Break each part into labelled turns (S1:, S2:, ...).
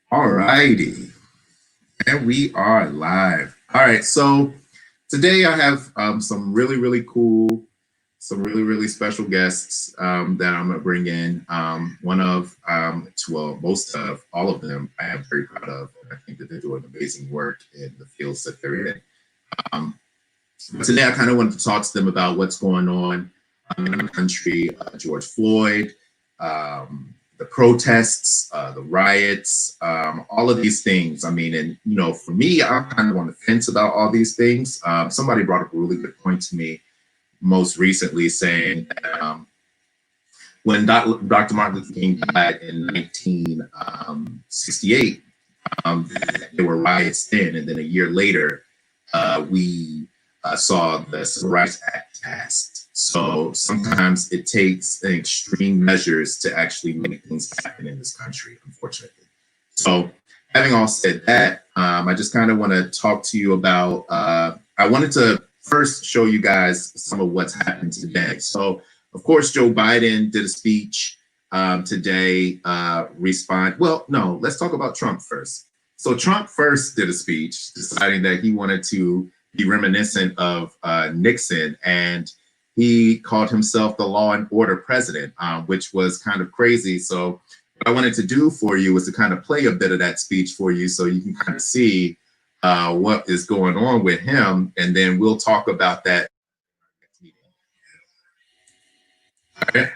S1: All righty, and we are live. All right, so today I have some really cool, some really special guests that I'm gonna bring in. One of, well, most of, all of them, I am very proud of. And I think that they're doing amazing work in the fields that they're in. Um, but today I kind of wanted to talk to them about what's going on in the country, George Floyd, the protests, the riots, all of these things. I mean, and for me, I'm kind of on the fence about all these things. Somebody brought up a really good point to me most recently, saying that when Dr. Martin Luther King died in 1968, there were riots then, and then a year later, we saw the Civil Rights Act passed. So sometimes it takes extreme measures to actually make things happen in this country, unfortunately. So having all said that, I just kind of want to talk to you about, I wanted to first show you guys some of what's happened today. So of course, Joe Biden did a speech today, well, no, let's talk about Trump first. So Trump first did a speech deciding that he wanted to be reminiscent of Nixon, and he called himself the law and order president, which was kind of crazy. So what I wanted to do for you was to kind of play a bit of that speech for you so you can kind of see what is going on with him, and then we'll talk about that. All right.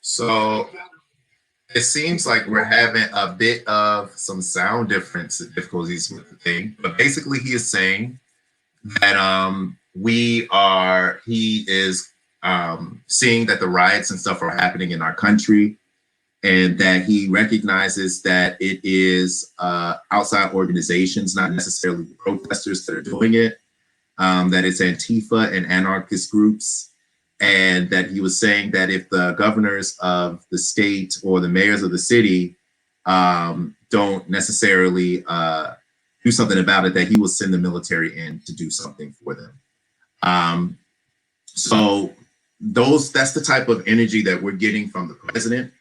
S1: So it seems like we're having a bit of some sound difficulties with the thing, but basically he is saying that he is seeing that the riots and stuff are happening in our country, and that he recognizes that it is outside organizations, not necessarily the protesters that are doing it, that it's Antifa and anarchist groups, and that he was saying that if the governors of the state or the mayors of the city don't necessarily do something about it, that he will send the military in to do something for them. So that's the type of energy that we're getting from the president.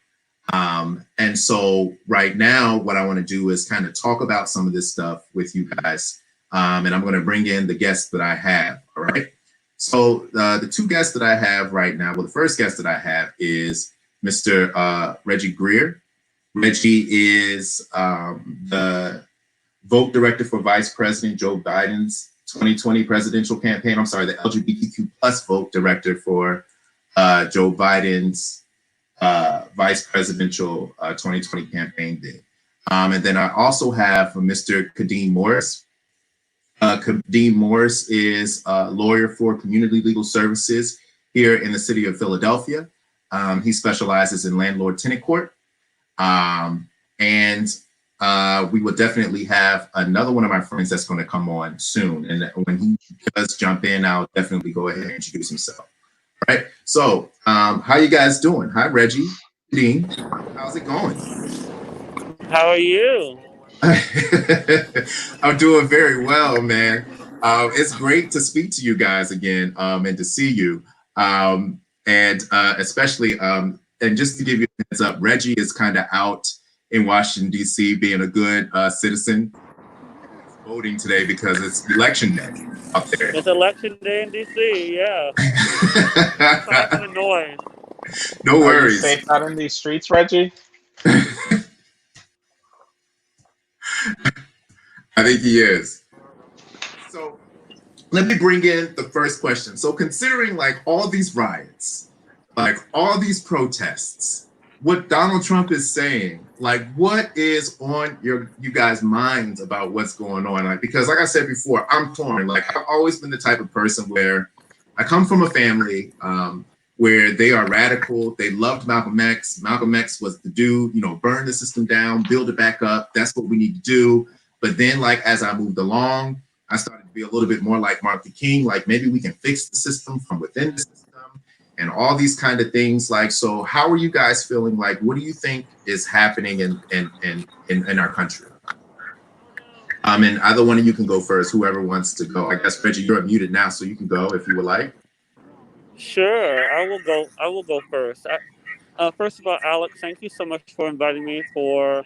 S1: And so right now, what I want to do is kind of talk about some of this stuff with you guys. And I'm going to bring in the guests that I have. All right. So the two guests that I have right now, well, the first guest that I have is Mr. Reggie Greer. Reggie is the vote director for Vice President Joe Biden's 2020 presidential campaign. I'm sorry, the LGBTQ plus vote director for Joe Biden's vice presidential 2020 campaign day. And then I also have Mr. Kadeem Morris. Kadeem Morris is a lawyer for Community Legal Services here in the city of Philadelphia. He specializes in landlord-tenant court. And we will definitely have another one of my friends that's going to come on soon. And when he does jump in, I'll definitely go ahead and introduce himself. All right. So how you guys doing? Hi, Reggie. Dean, how's it going?
S2: How are you?
S1: I'm doing very well, man. It's great to speak to you guys again, and to see you. And especially, and just to give you a heads up, Reggie is kind of out in Washington, D.C., being a good citizen, voting today because it's election day up there.
S2: It's election day in DC. Yeah. Sorry for the noise.
S1: No
S3: Are you
S1: worries.
S3: safe out in these streets, Reggie?
S1: I think he is. So let me bring in the first question. So considering like all these riots, like all these protests, what Donald Trump is saying, like what is on you guys' minds about what's going on? Like because like I said before, I'm torn. Like I've always been the type of person where I come from a family where they are radical. They loved Malcolm X. Malcolm X was the dude, burn the system down, build it back up. That's what we need to do. But then like as I moved along, I started to be a little bit more like Martin Luther King, like maybe we can fix the system from within the system and all these kind of things. Like, so how are you guys feeling? Like, what do you think is happening in our country? And either one of you can go first, whoever wants to go. I guess, Reggie, you're muted now, so you can go if you would like.
S2: Sure, I will go. I will go first. First of all, Alex, thank you so much for inviting me for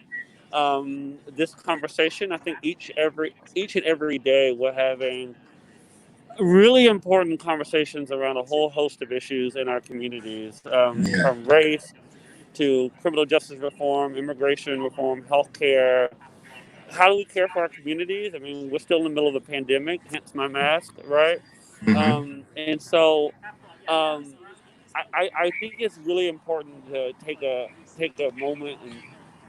S2: this conversation. I think each and every day we're having really important conversations around a whole host of issues in our communities,
S1: Yeah.
S2: from race to criminal justice reform, immigration reform, healthcare. How do we care for our communities? I mean, we're still in the middle of a pandemic, hence my mask, right?
S1: Mm-hmm.
S2: And so um, I think it's really important to take a moment and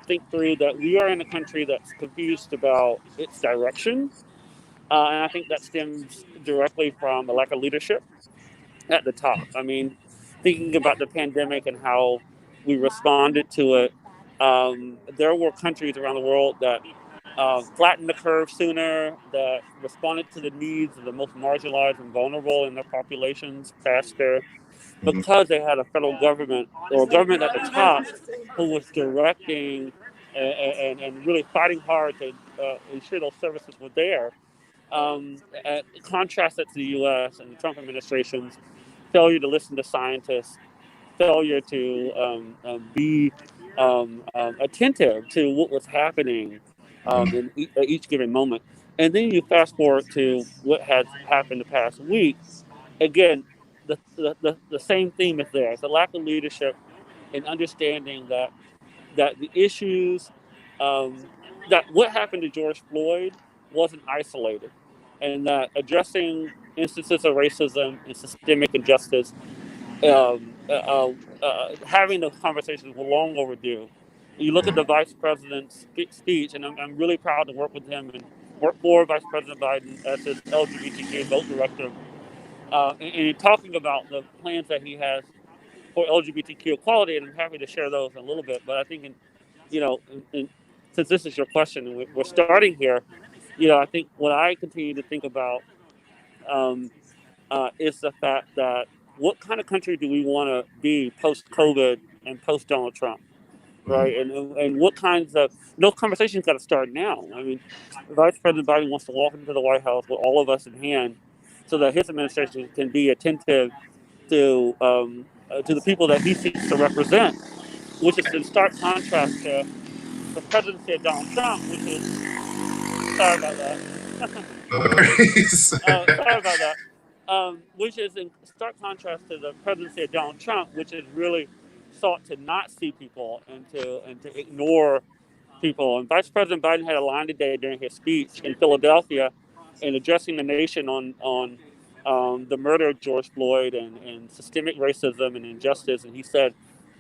S2: think through that we are in a country that's confused about its direction, and I think that stems directly from a lack of leadership at the top. I mean, thinking about the pandemic and how we responded to it, there were countries around the world that flattened the curve sooner, that responded to the needs of the most marginalized and vulnerable in their populations faster, because they had a federal government or a government at the top who was directing and really fighting hard to ensure those services were there. Contrast that to the U.S. and the Trump administration's failure to listen to scientists, failure to be attentive to what was happening in each given moment. And then you fast forward to what has happened the past week. Again, the same theme is there. It's a lack of leadership and understanding that the issues, that what happened to George Floyd wasn't isolated, and that addressing instances of racism and systemic injustice, having those conversations were long overdue. You look at the vice president's speech, and I'm really proud to work with him and work for Vice President Biden as his LGBTQ vote director, and talking about the plans that he has for LGBTQ equality, and I'm happy to share those in a little bit. But I think, you know, since this is your question, and we're starting here, I think what I continue to think about is the fact that what kind of country do we want to be post COVID and post Donald Trump, right? And what kinds of those conversations got to start now. I mean, Vice President Biden wants to walk into the White House with all of us in hand, so that his administration can be attentive to the people that he seeks to represent, which is in stark contrast to the presidency of Donald Trump, which is sorry about that. Sorry about that. Which is in stark contrast to the presidency of Donald Trump, which has really sought to not see people and to ignore people. And Vice President Biden had a line today during his speech in Philadelphia, in addressing the nation on the murder of George Floyd and systemic racism and injustice. And he said,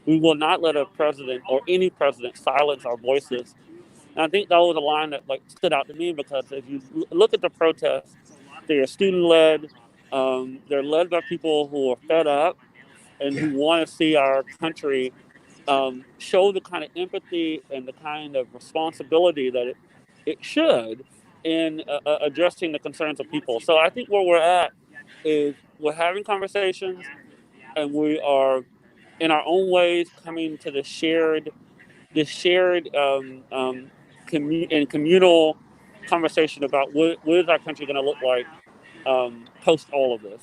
S2: "We will not let a president or any president silence our voices." And I think that was a line that stood out to me, because if you look at the protests, they are student led. They're led by people who are fed up and who want to see our country show the kind of empathy and the kind of responsibility that it should in addressing the concerns of people. So I think where we're at is we're having conversations, and we are in our own ways coming to the shared and communal conversation about what is our country going to look like post all of this.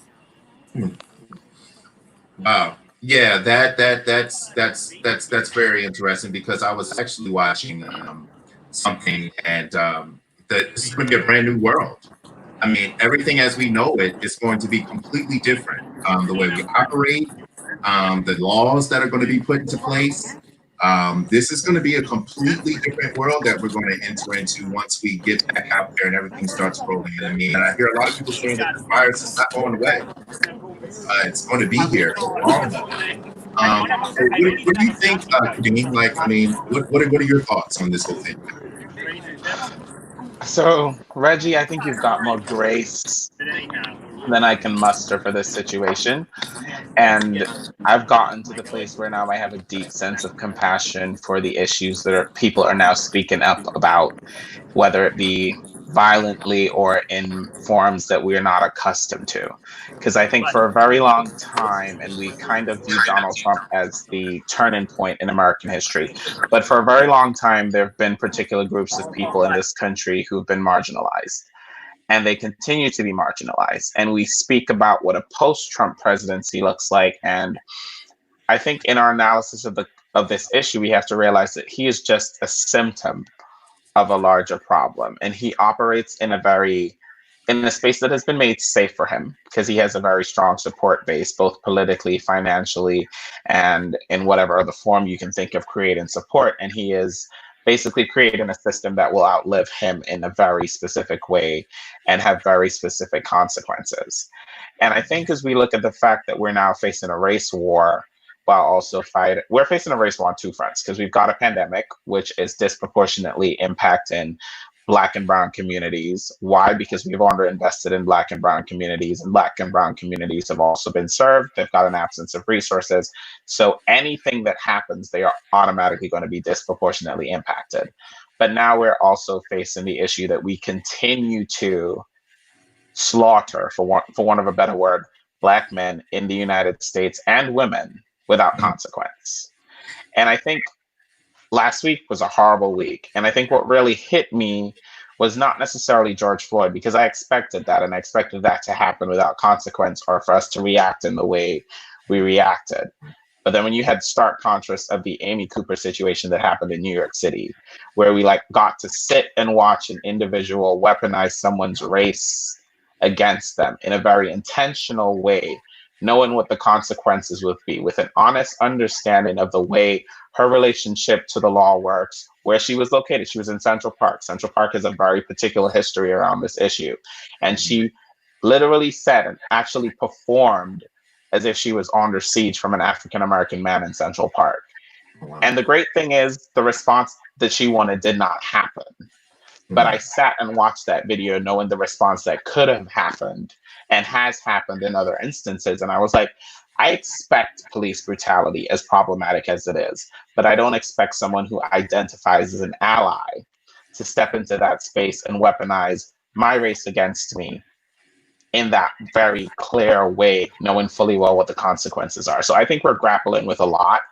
S1: Wow. Yeah, that's very interesting, because I was actually watching something, and this is going to be a brand new world. I mean, everything as we know it is going to be completely different. The way we operate, the laws that are going to be put into place, This is going to be a completely different world that we're going to enter into once we get back out there and everything starts rolling. I mean, I hear a lot of people saying that this virus is not going away. It's going to be here for long. So what do you think, Kadeem? Like, I mean, what are your thoughts on this whole thing?
S3: So, Reggie, I think you've got more grace than I can muster for this situation. And I've gotten to the place where now I have a deep sense of compassion for the issues that people are now speaking up about, whether it be violently or in forms that we are not accustomed to. Because I think for a very long time, and we kind of view Donald Trump as the turning point in American history, but for a very long time, there have been particular groups of people in this country who've been marginalized. And they continue to be marginalized. And we speak about what a post-Trump presidency looks like. And I think in our analysis of this issue, we have to realize that he is just a symptom of a larger problem. And he operates in a space that has been made safe for him because he has a very strong support base, both politically, financially, and in whatever other form you can think of creating support. And he is basically creating a system that will outlive him in a very specific way and have very specific consequences. And I think as we look at the fact that we're now facing a race war, while also we're facing a race war on two fronts because we've got a pandemic, which is disproportionately impacting Black and Brown communities. Why? Because we've underinvested in Black and Brown communities, and Black and Brown communities have also been served. They've got an absence of resources. So anything that happens, they are automatically going to be disproportionately impacted. But now we're also facing the issue that we continue to slaughter, for want of a better word, Black men in the United States and women without consequence. And I think last week was a horrible week. And I think what really hit me was not necessarily George Floyd, because I expected that, and I expected that to happen without consequence or for us to react in the way we reacted. But then when you had stark contrast of the Amy Cooper situation that happened in New York City, where we got to sit and watch an individual weaponize someone's race against them in a very intentional way, knowing what the consequences would be, with an honest understanding of the way her relationship to the law works, where she was located. She was in Central Park. Central Park has a very particular history around this issue. And she literally said and actually performed as if she was under siege from an African-American man in Central Park. Wow. And the great thing is the response that she wanted did not happen. But I sat and watched that video knowing the response that could have happened and has happened in other instances. And I was like, I expect police brutality, as problematic as it is, but I don't expect someone who identifies as an ally to step into that space and weaponize my race against me in that very clear way, knowing fully well what the consequences are. So I think we're grappling with a lot.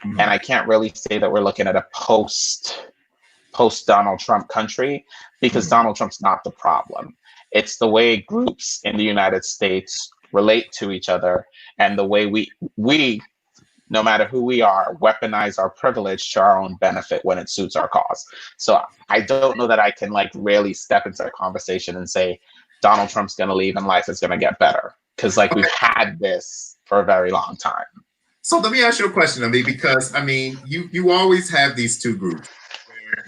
S3: And I can't really say that we're looking at a post Donald Trump country, because Donald Trump's not the problem. It's the way groups in the United States relate to each other, and the way we, no matter who we are, weaponize our privilege to our own benefit when it suits our cause. So I don't know that I can really step into a conversation and say Donald Trump's going to leave and life is going to get better, because we've had this for a very long time.
S1: So let me ask you a question, because you always have these two groups.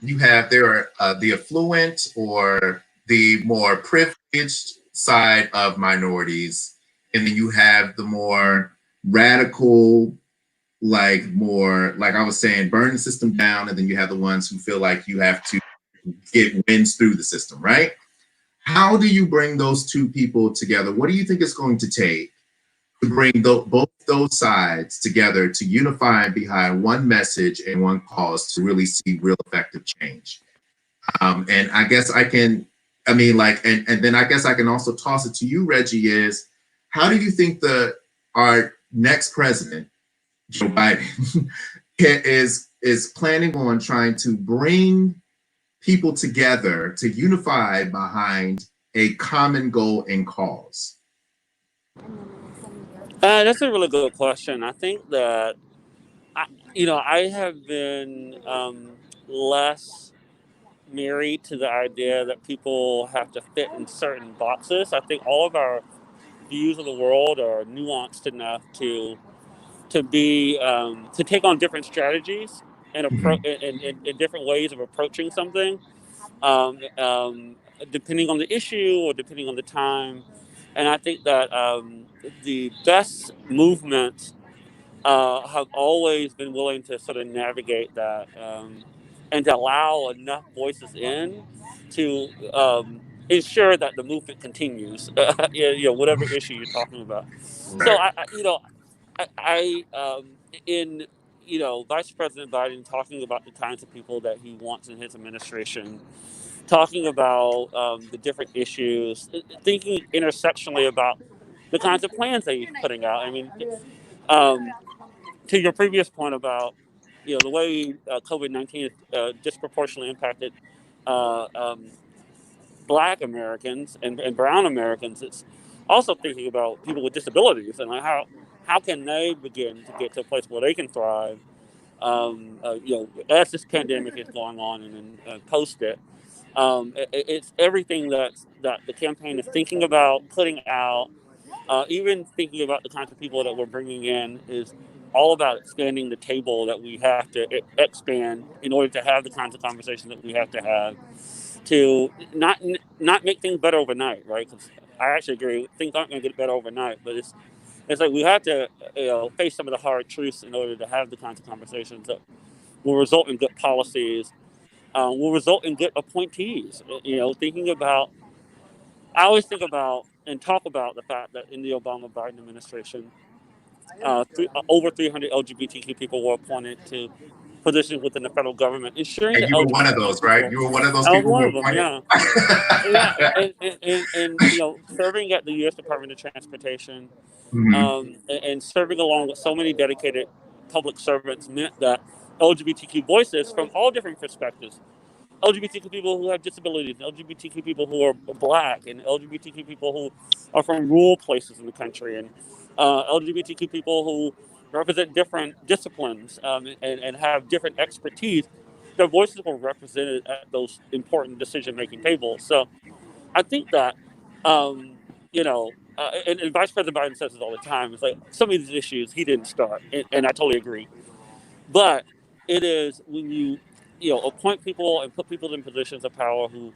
S1: There are the affluent or the more privileged side of minorities, and then you have the more radical, more like I was saying, burn the system down, and then you have the ones who feel like you have to get wins through the system, right? How do you bring those two people together? What do you think it's going to take to bring both those sides together to unify behind one message and one cause to really see real effective change? And I guess I can, and then I guess I can also toss it to you, Reggie, is how do you think our next president, Joe Biden, is planning on trying to bring people together to unify behind a common goal and cause?
S2: That's a really good question. I think that, I have been less married to the idea that people have to fit in certain boxes. I think all of our views of the world are nuanced enough to take on different strategies and
S1: Mhm.
S2: and different ways of approaching something, um, um, depending on the issue or depending on the time. And I think that the best movements have always been willing to sort of navigate that and to allow enough voices in to ensure that the movement continues. Whatever issue you're talking about. So
S1: Right.
S2: I in Vice President Biden talking about the kinds of people that he wants in his administration, talking about the different issues, thinking intersectionally about the kinds of plans that he's putting out. I mean, um, to your previous point about the way COVID-19 has disproportionately impacted uh, um, Black Americans and Brown Americans, it's also thinking about people with disabilities and like how can they begin to get to a place where they can thrive. As this pandemic is going on and then post it, it's everything that the campaign is thinking about, putting out, even thinking about the kinds of people that we're bringing in is all about expanding the table that we have to expand in order to have the kinds of conversations that we have to have to not make things better overnight, right? Because I actually agree, things aren't going to get better overnight, but it's like we have to face some of the hard truths in order to have the kinds of conversations that will result in good policies, will result in good appointees. Thinking about, I always think about and talk about the fact that in the Obama Biden administration, over 300 LGBTQ people were appointed to positions within the federal government, ensuring
S1: And
S2: that
S1: you were one of
S2: LGBTQ
S1: those, right?
S2: people.
S1: You were one of those
S2: I was
S1: people who
S2: one
S1: were
S2: of them,
S1: appointed.
S2: yeah, yeah, and serving at the U.S. Department of Transportation,
S1: Mhm.
S2: and serving along with so many dedicated public servants meant that LGBTQ voices from all different perspectives, LGBTQ people who have disabilities, LGBTQ people who are Black, and LGBTQ people who are from rural places in the country, and LGBTQ people who represent different disciplines and have different expertise. Their voices were represented at those important decision-making tables. So I think that, and Vice President Biden says this all the time. It's like some of these issues he didn't start, and I totally agree. But it is when you appoint people and put people in positions of power who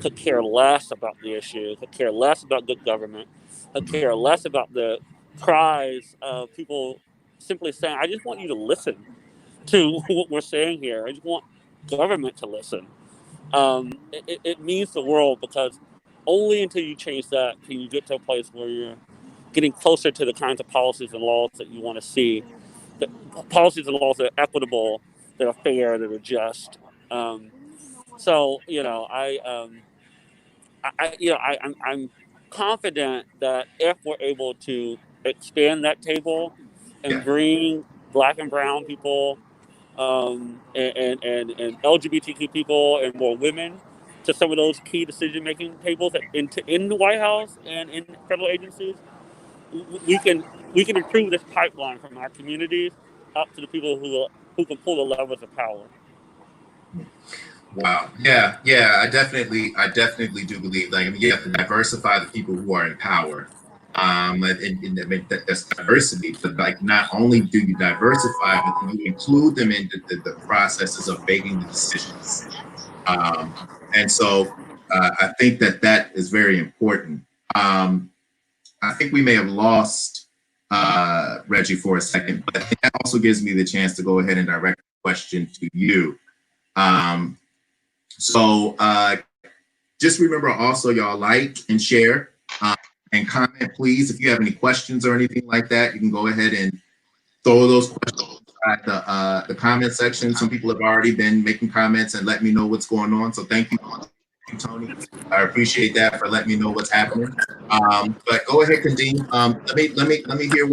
S2: could care less about the issue, could care less about good government, could care less about the cries of people simply saying, "I just want you to listen to what we're saying here. I just want government to listen." It means the world because only until you change that can you get to a place where you're getting closer to the kinds of policies and laws that you want to see, the policies and laws that are equitable, that are fair, that are just. Um, I'm confident that if we're able to expand that table and
S1: Yeah.
S2: bring Black and Brown people and LGBTQ people and more women to some of those key decision making tables in the White House and in federal agencies, we can we can improve this pipeline from our communities up to the people who can pull the levers of power.
S1: Wow. Yeah. Yeah. I definitely do believe. Like, I mean, you have to diversify the people who are in power. And I mean, that's diversity. But like, not only do you diversify, but then you include them in the processes of making the decisions. Um, and so, I think that is very important. Um, I think we may have lost Reggie for a second, but I think that also gives me the chance to go ahead and direct the question to you. Um, so just remember also, y'all, like and share and comment, please. If you have any questions or anything like that, you can go ahead and throw those questions at the comment section. Some people have already been making comments and let me know what's going on. So thank you, Tony. I appreciate that for letting me know what's happening. But go ahead, Kadeem. Let me hear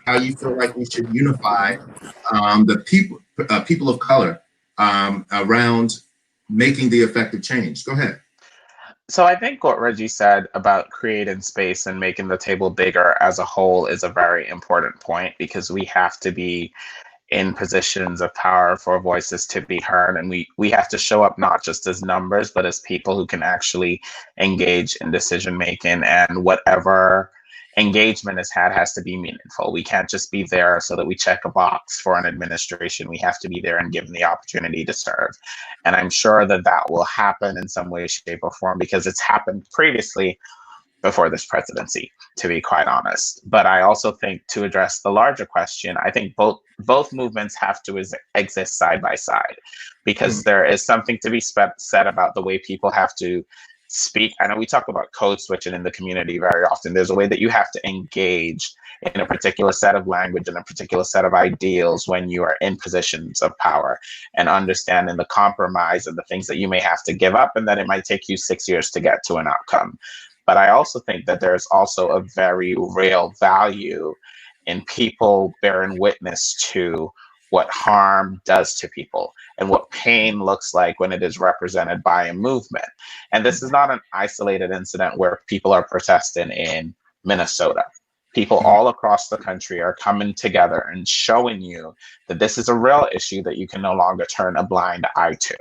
S1: how you feel like we should unify the people of color around making the effective change. Go ahead.
S3: So I think what Reggie said about creating space and making the table bigger as a whole is a very important point, because we have to be in positions of power for voices to be heard, and we have to show up not just as numbers but as people who can actually engage in decision making. And whatever engagement has to be meaningful. We can't just be there so that we check a box for an administration. We have to be there and given the opportunity to serve. And I'm sure that that will happen in some way, shape, or form because it's happened previously before this presidency, to be quite honest. But I also think, to address the larger question, I think both movements have to exist side by side, because there is something to be said about the way people have to speak. I know we talk about code switching in the community very often. There's a way that you have to engage in a particular set of language and a particular set of ideals when you are in positions of power, and understanding the compromise and the things that you may have to give up, and that it might take you 6 years to get to an outcome. But I also think that there's also a very real value in people bearing witness to what harm does to people and what pain looks like when it is represented by a movement. And this is not an isolated incident where people are protesting in Minnesota. People all across the country are coming together and showing you that this is a real issue that you can no longer turn a blind eye to.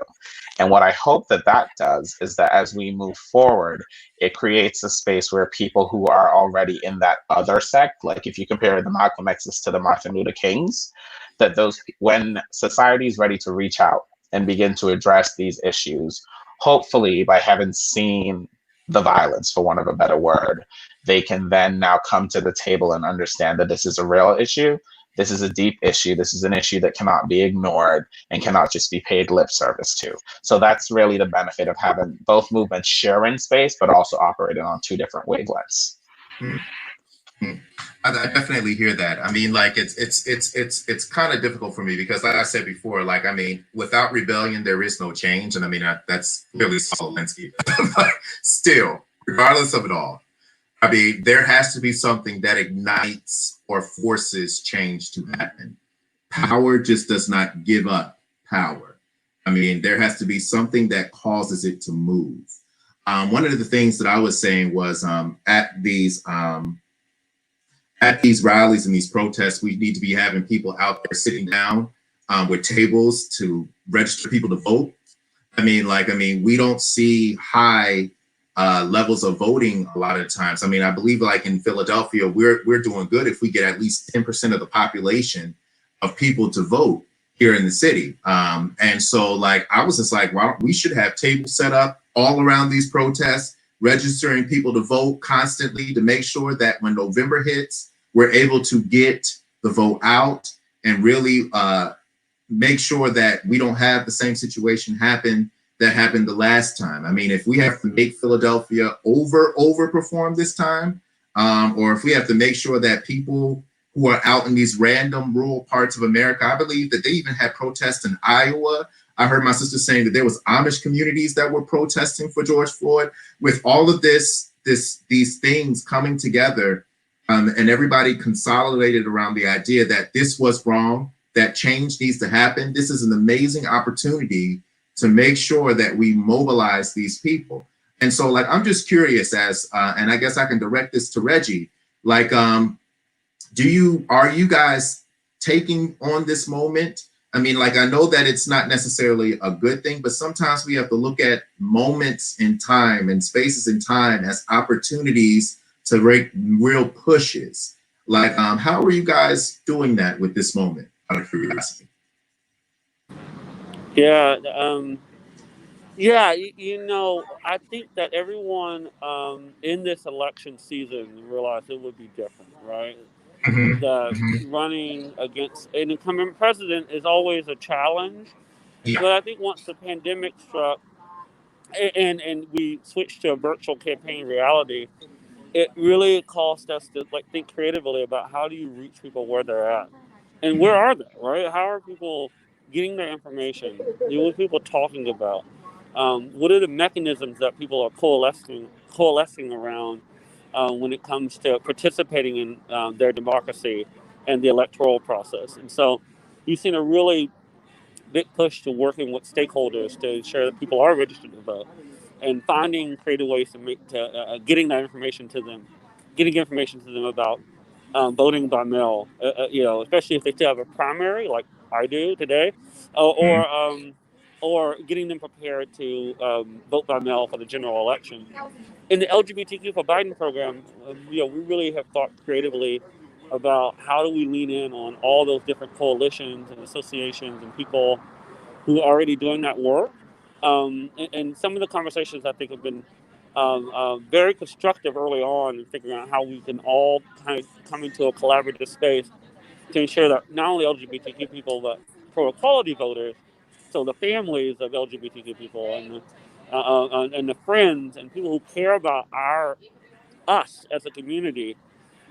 S3: And what I hope that that does is that as we move forward, it creates a space where people who are already in that other sect, like if you compare the Malcolm X's to the Martin Luther Kings, that those, when society is ready to reach out and begin to address these issues, hopefully by having seen the violence, for want of a better word, they can then now come to the table and understand that this is a real issue. This is a deep issue. This is an issue that cannot be ignored and cannot just be paid lip service to. So that's really the benefit of having both movements sharing space, but also operating on two different wavelengths.
S1: Mm-hmm. I definitely hear that. I mean, like it's kind of difficult for me because, like I said before, like I mean, without rebellion, there is no change, and I mean that's really solid landscape. But still, regardless of it all, I mean, there has to be something that ignites or forces change to happen. Power just does not give up power. I mean, there has to be something that causes it to move. One of the things that I was saying was at these rallies and these protests, we need to be having people out there sitting down with tables to register people to vote. I mean, we don't see high levels of voting a lot of times. I mean, I believe like in Philadelphia, we're doing good if we get at least 10% of the population of people to vote here in the city. And so like, I was just like, well, we should have tables set up all around these protests, registering people to vote constantly to make sure that when November hits, we're able to get the vote out and really make sure that we don't have the same situation happen that happened the last time. I mean, if we have to make Philadelphia overperform this time, or if we have to make sure that people who are out in these random rural parts of America, I believe that they even had protests in Iowa. I heard my sister saying that there was Amish communities that were protesting for George Floyd. With all of these things coming together, and everybody consolidated around the idea that this was wrong, that change needs to happen. This is an amazing opportunity to make sure that we mobilize these people. And so like, I'm just curious as, and I guess I can direct this to Reggie, like, are you guys taking on this moment? I mean, like, I know that it's not necessarily a good thing, but sometimes we have to look at moments in time and spaces in time as opportunities to make real pushes. Like, how are you guys doing that with this moment, out of curiosity?
S2: Yeah, you know, I think that everyone in this election season realized it would be different, right? That running against an incumbent president is always a challenge.
S1: Yeah.
S2: But I think once the pandemic struck and we switched to a virtual campaign reality, it really caused us to like think creatively about how do you reach people where they're at and where are they, right? How are people getting their information? What are people talking about? What are the mechanisms that people are coalescing around when it comes to participating in their democracy and the electoral process? And so you've seen a really big push to working with stakeholders to ensure that people are registered to vote and finding creative ways to getting that information to them, getting information to them about voting by mail. You know, especially if they still have a primary, like I do today, or or getting them prepared to vote by mail for the general election. In the LGBTQ for Biden program, we really have thought creatively about how do we lean in on all those different coalitions and associations and people who are already doing that work. And some of the conversations I think have been very constructive early on in figuring out how we can all kind of come into a collaborative space to ensure that not only LGBTQ people, but pro equality voters, so the families of LGBTQ people and the friends and people who care about us as a community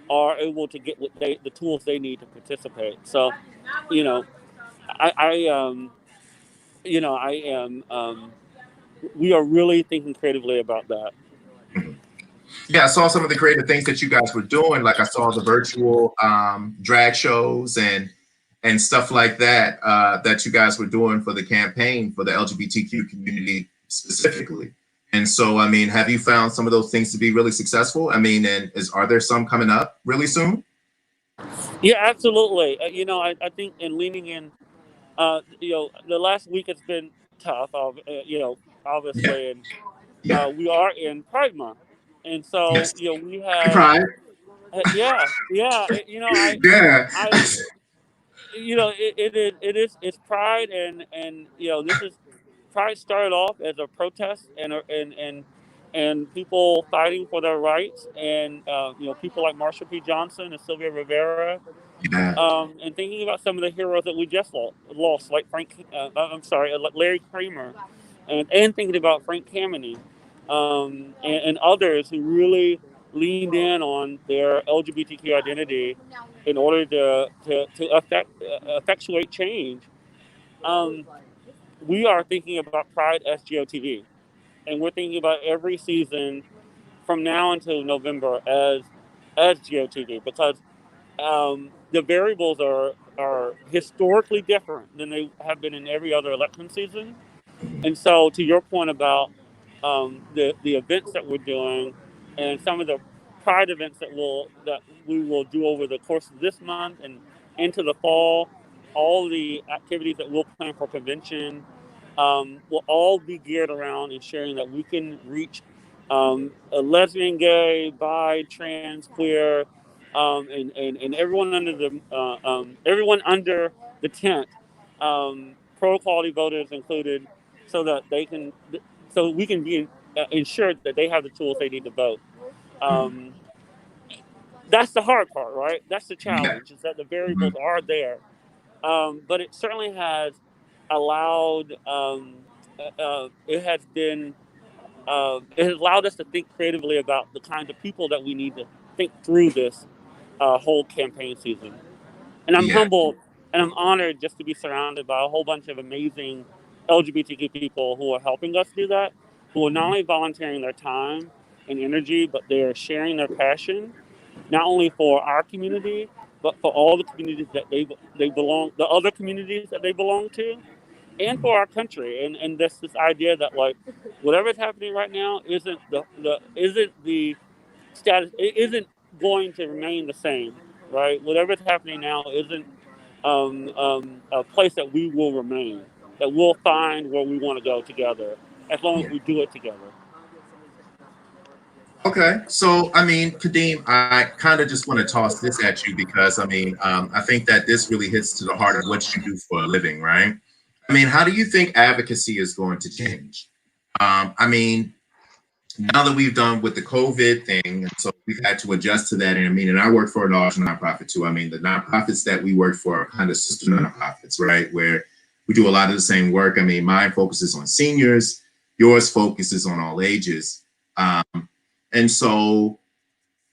S2: are able to get the tools they need to participate. So, you know, I I am. We are really thinking creatively about that.
S1: Yeah, I saw some of the creative things that you guys were doing. Like I saw the virtual drag shows and stuff like that that you guys were doing for the campaign for the LGBTQ community specifically. And so, I mean, have you found some of those things to be really successful? I mean, and are there some coming up really soon?
S2: Yeah, absolutely. I think in leaning in, the last week has been tough.
S1: Yeah,
S2: Obviously, and
S1: yeah,
S2: we are in Pride Month, and so
S1: yes.
S2: we
S1: Happy
S2: have,
S1: Pride.
S2: yeah.
S1: Yeah.
S2: I, it's Pride, and this is Pride started off as a protest and people fighting for their rights, and people like Marsha P. Johnson and Sylvia Rivera,
S1: Yeah.
S2: and thinking about some of the heroes that we just lost, like like Larry Kramer, and thinking about Frank Kameny, and others who really leaned in on their LGBTQ identity in order to effectuate change. Um, we are thinking about Pride SGOTV, and we're thinking about every season from now until November as GOTV, because the variables are historically different than they have been in every other election season. And so, to your point about the events that we're doing, and some of the Pride events that we will do over the course of this month and into the fall, all the activities that we'll plan for convention will all be geared around ensuring that we can reach a lesbian, gay, bi, trans, queer, and everyone under the tent, pro equality voters included, so that so we can be ensured that they have the tools they need to vote. Um, that's the hard part, right? That's the
S1: Yeah.
S2: challenge, is that the variables
S1: Mhm.
S2: are there. But it certainly has allowed, it has allowed us to think creatively about the kinds of people that we need to think through this whole campaign season. And I'm
S1: Yeah.
S2: humbled and I'm honored just to be surrounded by a whole bunch of amazing LGBTQ people who are helping us do that, who are not only volunteering their time and energy, but they are sharing their passion, not only for our community, but for all the communities that the other communities that they belong to, and for our country. And this idea that, like, whatever's happening right now isn't the status, it isn't going to remain the same, right? Whatever's happening now isn't a place that we will remain, that we'll find where we want to go together, as long as
S1: Yeah.
S2: we do it together.
S1: Okay, so I mean, Kadeem, I kind of just want to toss this at you because I mean, I think that this really hits to the heart of what you do for a living, right? I mean, how do you think advocacy is going to change? I mean, now that we've done with the COVID thing, and so we've had to adjust to that. And I mean, and I work for a large nonprofit too. I mean, the nonprofits that we work for are kind of sister nonprofits, right? Where we do a lot of the same work. I mean, mine focuses on seniors, yours focuses on all ages. And so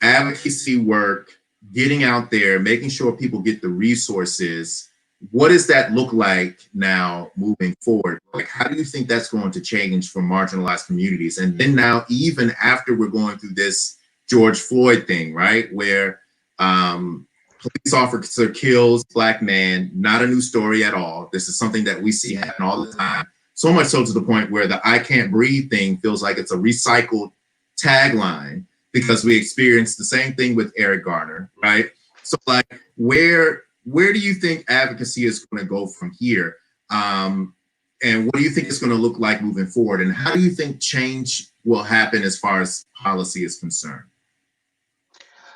S1: advocacy work, getting out there, making sure people get the resources. What does that look like now moving forward? Like, how do you think that's going to change for marginalized communities? And then now, even after we're going through this George Floyd thing, right, where police officer kills Black man, not a new story at all. This is something that we see happen all the time. So much so to the point where the I can't breathe thing feels like it's a recycled tagline because we experienced the same thing with Eric Garner, right? So like, where do you think advocacy is going to go from here? and what do you think it's going to look like moving forward? And how do you think change will happen as far as policy is concerned?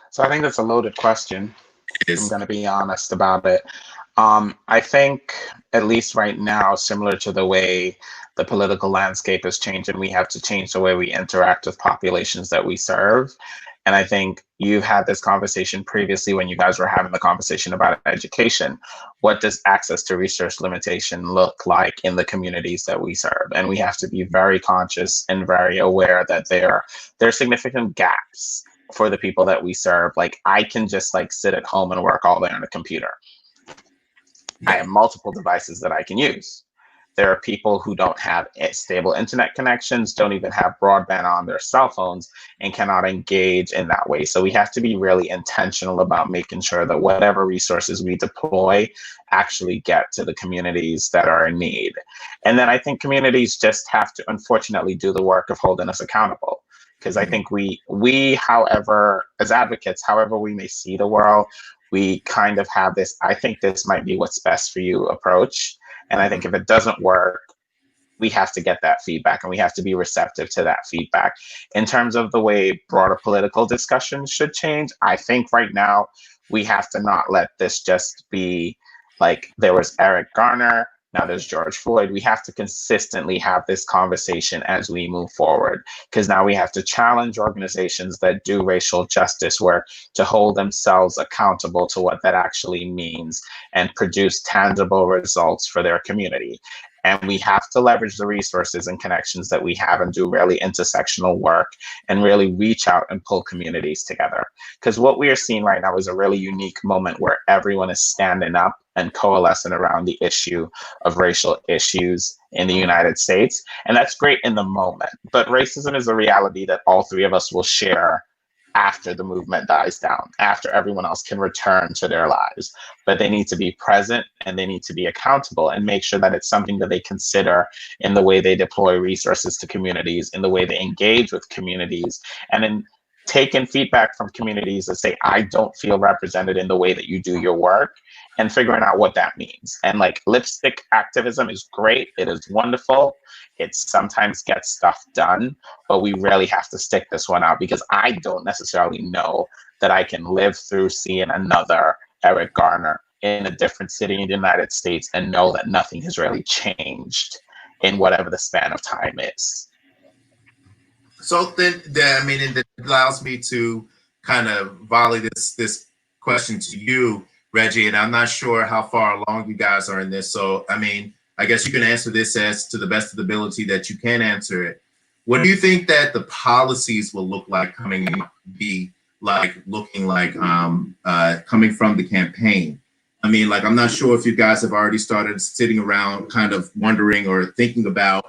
S3: So I think that's a loaded question. I'm going to be honest about it. I think, at least right now, similar to the way the political landscape has changed, and we have to change the way we interact with populations that we serve. And I think you've had this conversation previously when you guys were having the conversation about education. What does access to resource limitation look like in the communities that we serve? And we have to be very conscious and very aware that there are significant gaps for the people that we serve. Like, I can just like sit at home and work all day on a computer. I have multiple devices that I can use. There are people who don't have stable internet connections, don't even have broadband on their cell phones, and cannot engage in that way. So we have to be really intentional about making sure that whatever resources we deploy actually get to the communities that are in need. And then I think communities just have to, unfortunately, do the work of holding us accountable. Because I think we, however, as advocates, however we may see the world, we kind of have this, I think this might be what's best for you approach. And I think if it doesn't work, we have to get that feedback and we have to be receptive to that feedback. In terms of the way broader political discussions should change, I think right now we have to not let this just be like there was Eric Garner, now there's George Floyd. We have to consistently have this conversation as we move forward, because now we have to challenge organizations that do racial justice work to hold themselves accountable to what that actually means and produce tangible results for their community. And we have to leverage the resources and connections that we have and do really intersectional work and really reach out and pull communities together. Because what we are seeing right now is a really unique moment where everyone is standing up and coalescing around the issue of racial issues in the United States. And that's great in the moment. But racism is a reality that all three of us will share after the movement dies down, after everyone else can return to their lives. But they need to be present and they need to be accountable and make sure that it's something that they consider in the way they deploy resources to communities, in the way they engage with communities, and in taking feedback from communities that say, I don't feel represented in the way that you do your work, and figuring out what that means. And like, lipstick activism is great. It is wonderful. It sometimes gets stuff done, but we really have to stick this one out, because I don't necessarily know that I can live through seeing another Eric Garner in a different city in the United States and know that nothing has really changed in whatever the span of time is.
S1: So then, I mean, it allows me to kind of volley this question to you, Reggie, and I'm not sure how far along you guys are in this. So, I mean, I guess you can answer this as to the best of the ability that you can answer it. What do you think that the policies will look like coming from the campaign? I mean, like, I'm not sure if you guys have already started sitting around kind of wondering or thinking about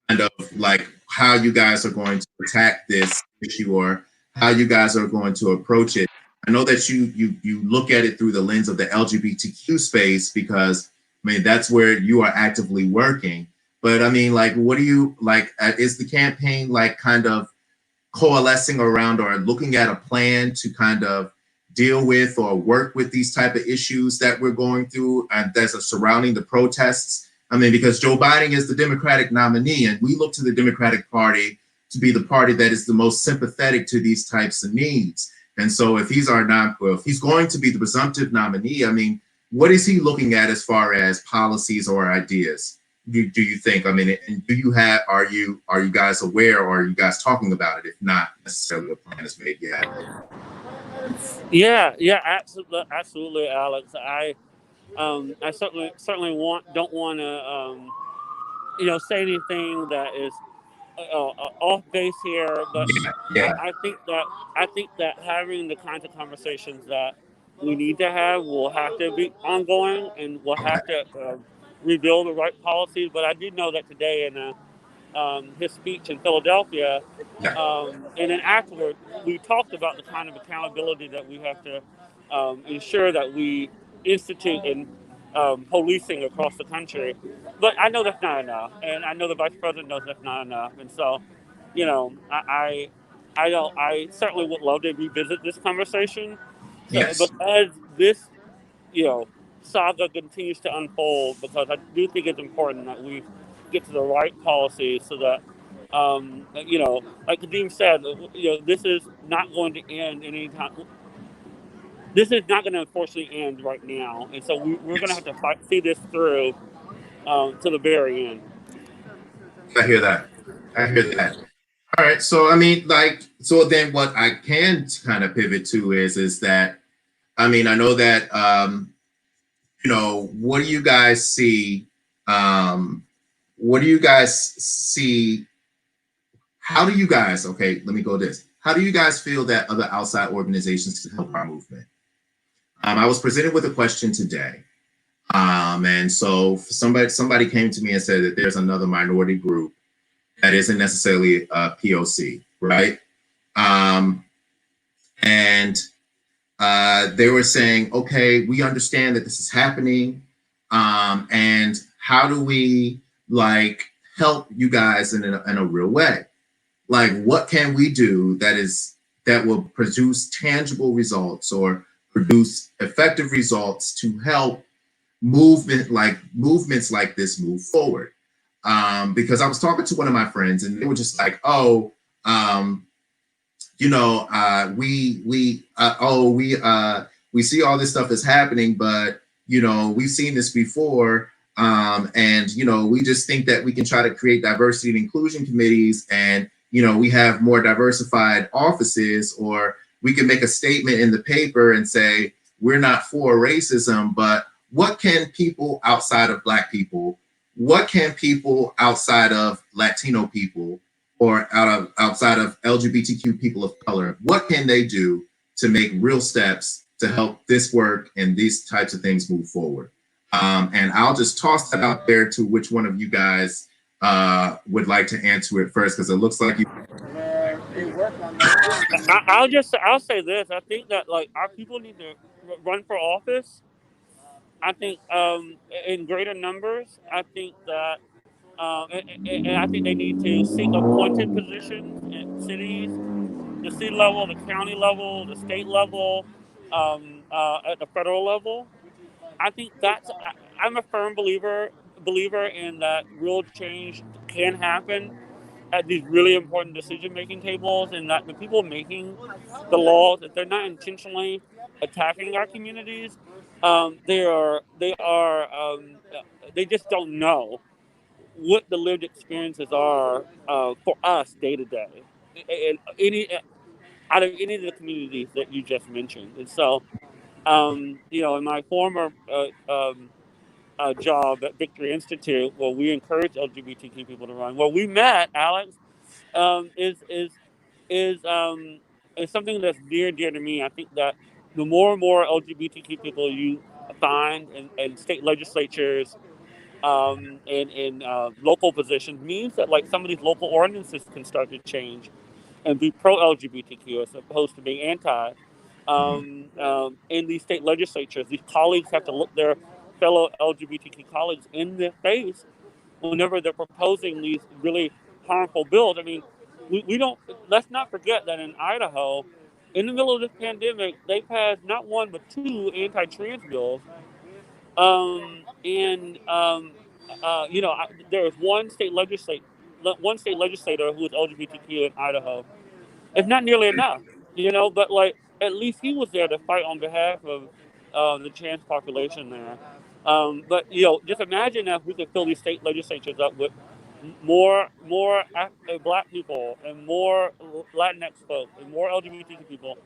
S1: kind of like how you guys are going to attack this issue or how you guys are going to approach it. I know that you look at it through the lens of the LGBTQ space, because I mean, that's where you are actively working. But I mean, like, what do you like? Is the campaign like kind of coalescing around or looking at a plan to kind of deal with or work with these type of issues that we're going through and that's surrounding the protests? I mean, because Joe Biden is the Democratic nominee, and we look to the Democratic Party to be the party that is the most sympathetic to these types of needs. And so if he's if he's going to be the presumptive nominee, I mean, what is he looking at as far as policies or ideas? Do you think? I mean, and are you guys aware, or are you guys talking about it? If not necessarily a plan is made yet.
S2: Yeah, absolutely, Alex. I certainly don't want to say anything that is off base here, but
S1: Yeah.
S2: I think that having the kinds of conversations that we need to have will have to be ongoing, and we'll have to rebuild the right policies. But I did know that today in his speech in Philadelphia, and then afterward, we talked about the kind of accountability that we have to ensure that we institute in policing across the country. But I know that's not enough, and I know the vice president knows that's not enough, and so, I certainly would love to revisit this conversation. So,
S1: Yes.
S2: but as this, saga continues to unfold, because I do think it's important that we get to the right policy so that, like Kadeem said, this is not going to end anytime. This is not going to unfortunately end right now, and so we're going to
S1: Yes.
S2: have to see this through to the very end.
S1: I hear that. I hear that. All right. So I mean, like, so then what I can kind of pivot to is that, I mean, I know that what do you guys see? What do you guys see? How do you guys, okay, let me go this. How do you guys feel that other outside organizations can help our movement? I was presented with a question today. And so somebody came to me and said that there's another minority group that isn't necessarily a POC, right? And they were saying, okay, we understand that this is happening. And how do we like help you guys in a real way? Like, what can we do that will produce tangible results or produce effective results to help movements like this move forward? Because I was talking to one of my friends and they were just like, oh, we see all this stuff is happening, but we've seen this before, and we just think that we can try to create diversity and inclusion committees, and we have more diversified offices, or we can make a statement in the paper and say we're not for racism, but what can people outside of Black people, what can people outside of Latino people, or outside of LGBTQ people of color, what can they do to make real steps to help this work and these types of things move forward? And I'll just toss that out there to which one of you guys would like to answer it first, because it looks like you.
S2: I'll say this. I think that like our people need to run for office. I think in greater numbers. I think that, and I think they need to seek appointed positions in cities, the city level, the county level, the state level, at the federal level. I think I'm a firm believer in that real change can happen at these really important decision making tables, and that the people making the laws, if they're not intentionally attacking our communities, they just don't know what the lived experiences are for us day to day, and any out of any of the communities that you just mentioned. And so, in my former job at Victory Institute, where we encourage LGBTQ people to run, where we met, Alex, um, is is is something that's near and dear to me. I think that the more and more LGBTQ people you find in state legislatures, and local positions, means that like some of these local ordinances can start to change and be pro LGBTQ as opposed to being anti. In these state legislatures, these colleagues have to look their fellow LGBTQ colleagues in the face whenever they're proposing these really harmful bills. I mean, we don't, let's not forget that in Idaho, in the middle of this pandemic, they passed not one but two anti-trans bills. And there was one state legislator who was LGBTQ in Idaho. It's not nearly enough, but like at least he was there to fight on behalf of the trans population there. But just imagine if we could fill these state legislatures up with more Black people and more Latinx folks and more LGBTQ people.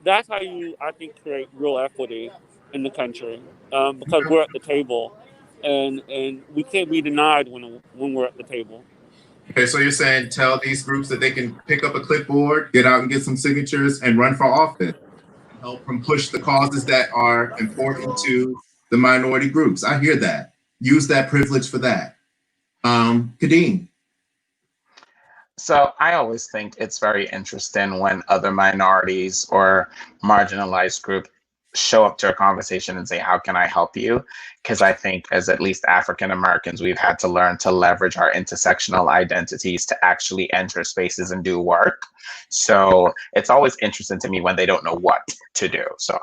S2: That's how you, I think, create real equity in the country, because we're at the table, and we can't be denied when we're at the table.
S1: Okay, so you're saying tell these groups that they can pick up a clipboard, get out and get some signatures, and run for office, and help them push the causes that are important to the minority groups. I hear that. Use that privilege for that. Kadeem.
S3: So I always think it's very interesting when other minorities or marginalized groups show up to a conversation and say, how can I help you? Because I think as at least African Americans, we've had to learn to leverage our intersectional identities to actually enter spaces and do work. So it's always interesting to me when they don't know what to do. So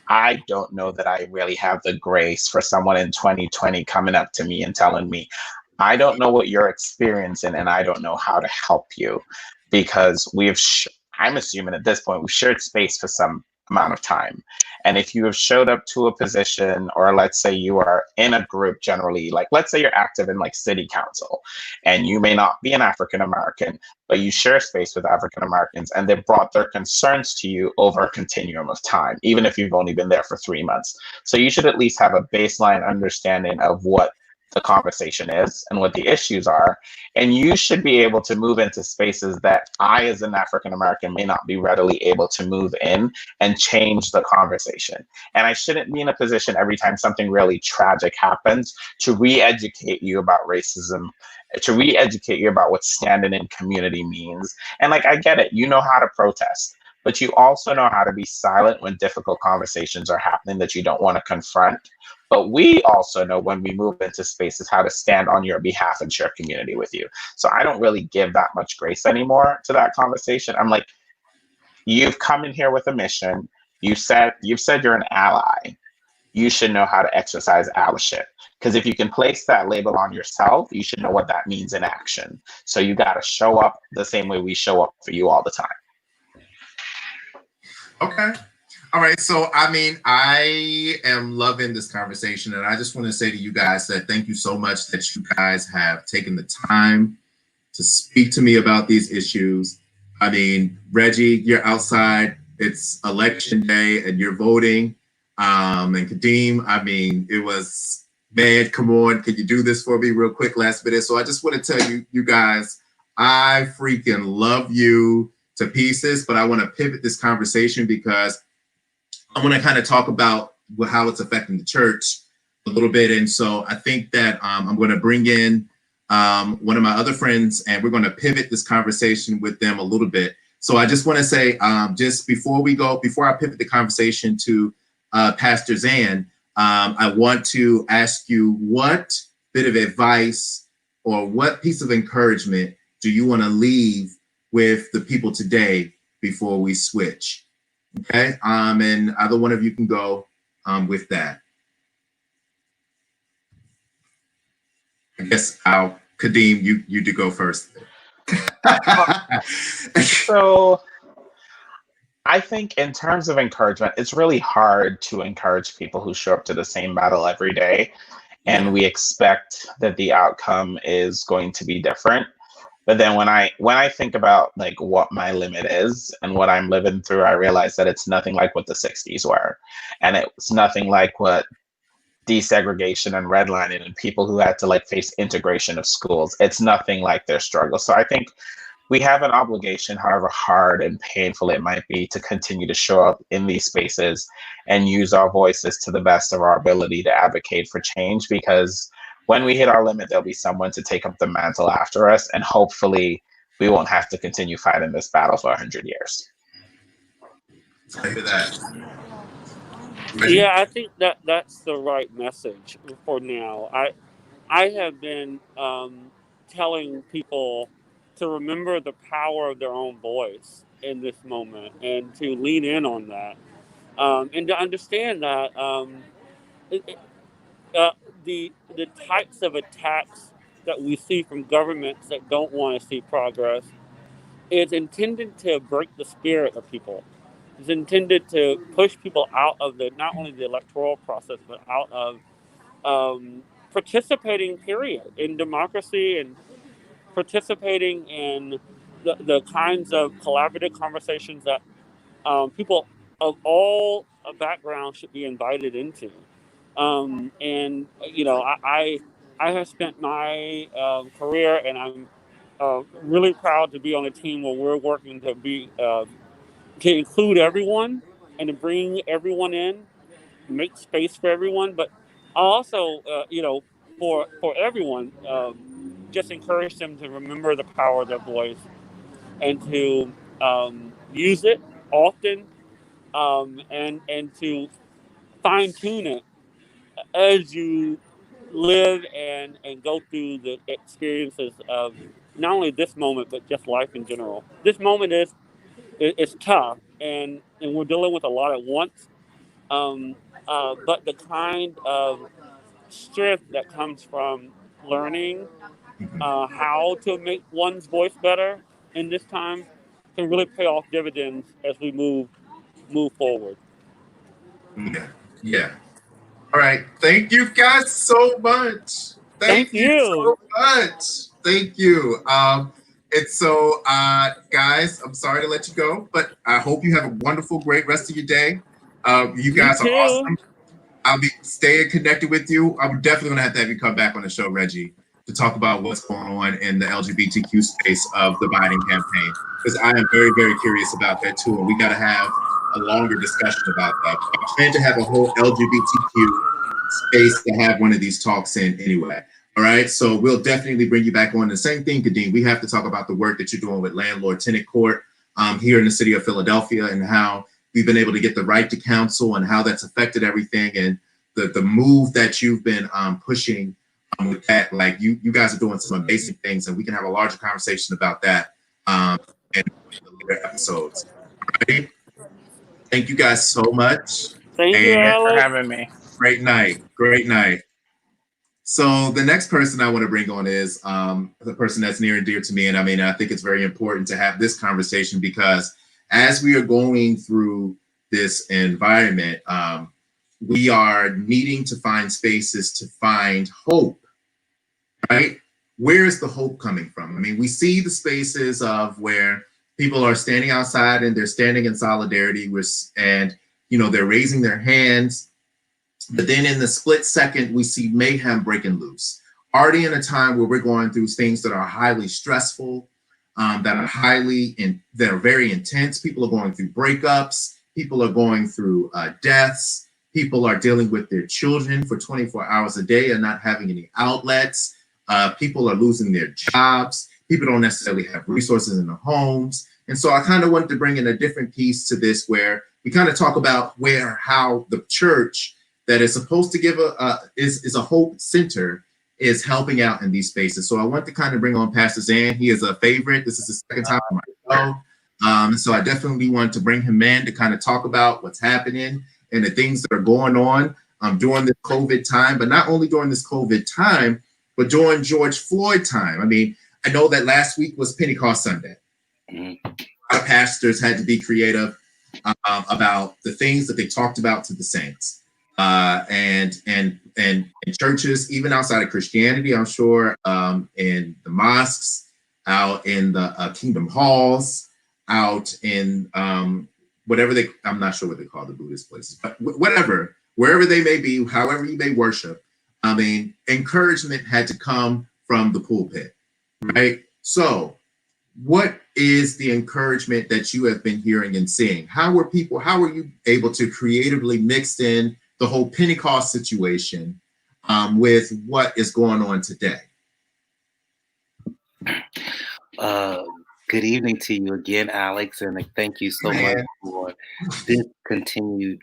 S3: I don't know that I really have the grace for someone in 2020 coming up to me and telling me, I don't know what you're experiencing and I don't know how to help you, because I'm assuming at this point we've shared space for some amount of time. And if you have showed up to a position, or let's say you are in a group generally, like let's say you're active in like city council, and you may not be an African American, but you share space with African Americans and they've brought their concerns to you over a continuum of time, even if you've only been there for 3 months. So you should at least have a baseline understanding of what the conversation is and what the issues are. And you should be able to move into spaces that I, as an African American, may not be readily able to move in and change the conversation. And I shouldn't be in a position every time something really tragic happens to re-educate you about racism, to re-educate you about what standing in community means. And like, I get it, you know how to protest, but you also know how to be silent when difficult conversations are happening that you don't want to confront. But we also know when we move into spaces how to stand on your behalf and share community with you. So I don't really give that much grace anymore to that conversation. I'm like, you've come in here with a mission. You've said you're an ally. You should know how to exercise allyship. Because if you can place that label on yourself, you should know what that means in action. So you got to show up the same way we show up for you all the time.
S1: Okay. All right. So, I mean, I am loving this conversation. And I just want to say to you guys that thank you so much that you guys have taken the time to speak to me about these issues. I mean, Reggie, you're outside. It's election day and you're voting. And Kadeem, I mean, it was, man, come on. Can you do this for me real quick last minute? So I just want to tell you guys, I freaking love you to pieces, but I want to pivot this conversation because I want to kind of talk about how it's affecting the church a little bit. And so I think that I'm going to bring in one of my other friends and we're going to pivot this conversation with them a little bit. So I just want to say, just before I pivot the conversation to Pastor Zan, I want to ask you what bit of advice or what piece of encouragement do you want to leave with the people today before we switch? Okay, and either one of you can go with that. I guess Kadeem, you do go first.
S3: So I think in terms of encouragement, it's really hard to encourage people who show up to the same battle every day, and we expect that the outcome is going to be different. But then when I think about like what my limit is and what I'm living through, I realize that it's nothing like what the 60s were. And it's nothing like what desegregation and redlining and people who had to like face integration of schools. It's nothing like their struggle. So I think we have an obligation, however hard and painful it might be, to continue to show up in these spaces and use our voices to the best of our ability to advocate for change, because when we hit our limit, there'll be someone to take up the mantle after us, and hopefully we won't have to continue fighting this battle for 100 years.
S1: Look at that.
S2: Yeah, I think that's the right message for now. I have been telling people to remember the power of their own voice in this moment and to lean in on that, and to understand that it, it- uh, the types of attacks that we see from governments that don't want to see progress is intended to break the spirit of people. It's intended to push people out of the not only the electoral process but out of participating period in democracy and participating in the kinds of collaborative conversations that people of all backgrounds should be invited into. And you know, I have spent my career, and I'm really proud to be on a team where we're working to include everyone and to bring everyone in, make space for everyone. But I also, you know, for everyone, just encourage them to remember the power of their voice and to use it often, and to fine tune it as you live and go through the experiences of not only this moment but just life in general. This moment is tough, and we're dealing with a lot at once. Um, but the kind of strength that comes from learning how to make one's voice better in this time can really pay off dividends as we move forward.
S1: Yeah. Yeah. All right. Thank you guys so much.
S2: Thank
S1: Thank you
S2: you.
S1: so much. Thank you. And so, guys, I'm sorry to let you go, but I hope you have a wonderful, great rest of your day. You
S2: You
S1: guys are
S2: too.
S1: awesome. I'll be staying connected with you. I'm definitely going to have you come back on the show, Reggie, to talk about what's going on in the LGBTQ space of the Biden campaign, because I am very, very curious about that too. And we got to have a longer discussion about that. I plan to have a whole LGBTQ space to have one of these talks in anyway. All right. So we'll definitely bring you back on. The same thing, Kadeem. We have to talk about the work that you're doing with landlord tenant court here in the city of Philadelphia, and how we've been able to get the right to counsel and how that's affected everything, and the move that you've been pushing with that. Like you guys are doing some amazing things, and we can have a larger conversation about that in the later episodes. All right. Thank you guys so much.
S2: Thank you,
S1: And
S3: Thanks for
S2: Alex.
S3: having me.
S1: great night. Great night. So the next person I want to bring on is the person that's near and dear to me. And I mean, I think it's very important to have this conversation, because as we are going through this environment, we are needing to find spaces to find hope, right? Where is the hope coming from? I mean, we see the spaces of where people are standing outside and they're standing in solidarity with, and, you know, they're raising their hands. But then in the split second, we see mayhem breaking loose. Already in a time where we're going through things that are highly stressful, that are very intense. People are going through breakups. People are going through deaths. People are dealing with their children for 24 hours a day and not having any outlets. People are losing their jobs. People don't necessarily have resources in their homes. And so I kind of wanted to bring in a different piece to this, where we kind of talk about how the church that is supposed to give is a hope center is helping out in these spaces. So I want to kind of bring on Pastor Zan. He is a favorite. This is the second time on my show. So I definitely wanted to bring him in to kind of talk about what's happening and the things that are going on during this COVID time, but not only during this COVID time, but during George Floyd time. I mean, I know that last week was Pentecost Sunday. Mm-hmm. A lot of pastors had to be creative about the things that they talked about to the saints. And churches, even outside of Christianity, I'm sure, in the mosques, out in the kingdom halls, out in whatever I'm not sure what they call the Buddhist places, but whatever, wherever they may be, however you may worship, I mean, encouragement had to come from the pulpit, right? So what is the encouragement that you have been hearing and seeing? How were you able to creatively mix in the whole Pentecost situation with what is going on today?
S4: Good evening to you again, Alex, and thank you so much for this continued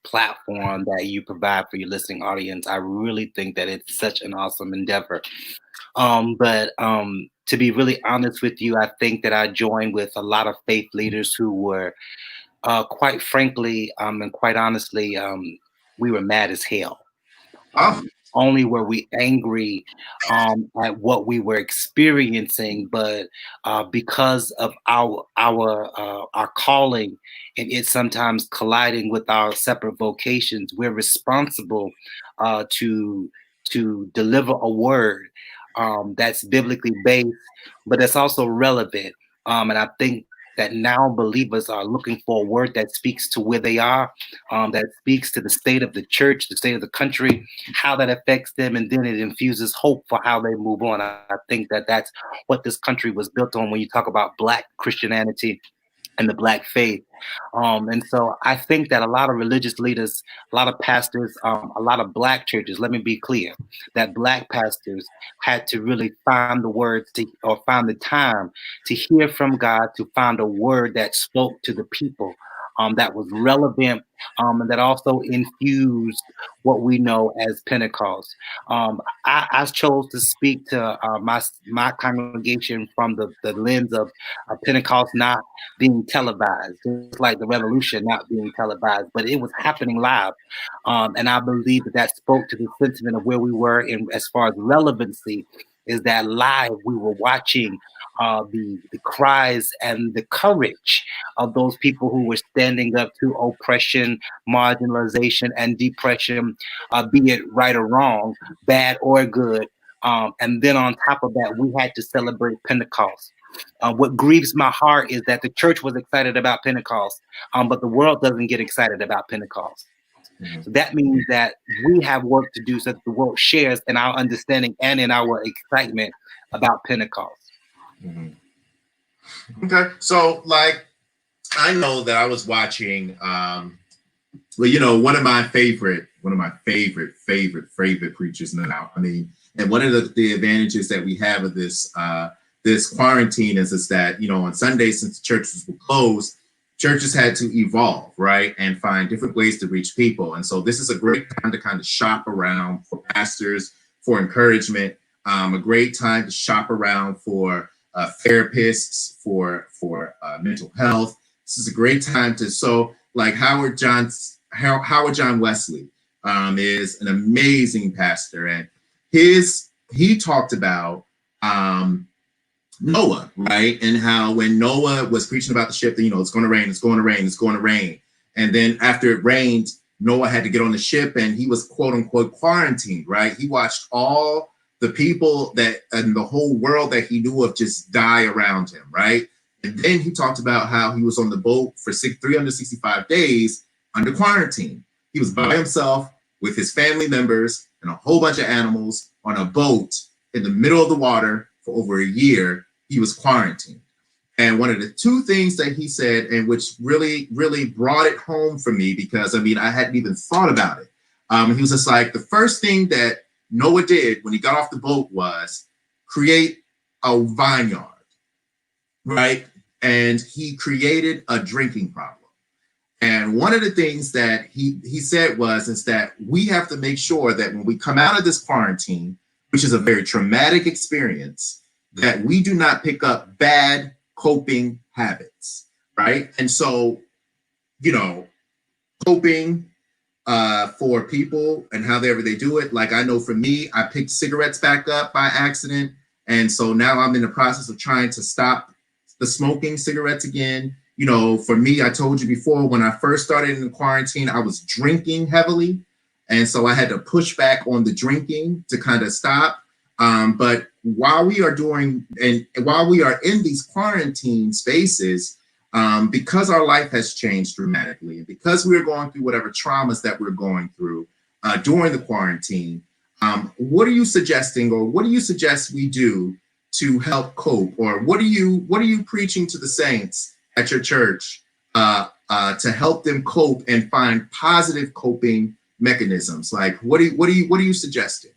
S4: platform that you provide for your listening audience. I really think that it's such an awesome endeavor. But to be really honest with you, I think that I joined with a lot of faith leaders who were, quite frankly, and quite honestly, we were mad as hell. Only were we angry at what we were experiencing, but because of our calling and it sometimes colliding with our separate vocations, we're responsible to deliver a word that's biblically based, but that's also relevant. And I think that now believers are looking for a word that speaks to where they are, that speaks to the state of the church, the state of the country, how that affects them, and then it infuses hope for how they move on. I think that that's what this country was built on when you talk about Black Christianity and the Black faith. And so I think that a lot of religious leaders, a lot of pastors, a lot of Black churches, let me be clear, that Black pastors had to really find the words or find the time to hear from God, to find a word that spoke to the people. that was relevant, and that also infused what we know as Pentecost. I chose to speak to my congregation from the lens of Pentecost not being televised, just like the revolution not being televised, but it was happening live. And I believe that spoke to the sentiment of where we were in as far as relevancy, is that live we were watching the cries and the courage of those people who were standing up to oppression, marginalization, and depression, be it right or wrong, bad or good. And then on top of that, we had to celebrate Pentecost. What grieves my heart is that the church was excited about Pentecost, but the world doesn't get excited about Pentecost. So that means that we have work to do so that the world shares in our understanding and in our excitement about Pentecost.
S1: Okay, so like I know that I was watching, well, one of my favorite preachers now. I mean, and one of the advantages that we have of this this quarantine is that on Sundays, since the churches were closed, churches had to evolve, right, and find different ways to reach people. And so this is a great time to kind of shop around for pastors, for encouragement, a great time to shop around for therapists, for mental health. This is a great time to, so like Howard John Wesley is an amazing pastor, and he talked about Noah, right? And how when Noah was preaching about the ship, that, it's going to rain, it's going to rain, it's going to rain. And then after it rained, Noah had to get on the ship and he was quote unquote quarantined, right? He watched all the people that and the whole world that he knew of just die around him, right? And then he talked about how he was on the boat for 365 days under quarantine. He was by himself with his family members and a whole bunch of animals on a boat in the middle of the water for over a year. He was quarantined. And one of the two things that he said, and which really, really brought it home for me, because I hadn't even thought about it. He was just like, the first thing that Noah did when he got off the boat was create a vineyard, right? And he created a drinking problem. And one of the things that he said is that we have to make sure that when we come out of this quarantine, which is a very traumatic experience, that we do not pick up bad coping habits, right? And so, coping for people and however they do it. Like I know for me, I picked cigarettes back up by accident. And so now I'm in the process of trying to stop the smoking cigarettes again. For me, I told you before, when I first started in the quarantine, I was drinking heavily. And so I had to push back on the drinking to kind of stop. But while we are in these quarantine spaces, because our life has changed dramatically, and because we're going through whatever traumas that we're going through during the quarantine, what are you suggesting, or what do you suggest we do to help cope? Or what are you preaching to the saints at your church to help them cope and find positive coping mechanisms? Like, what are you suggesting?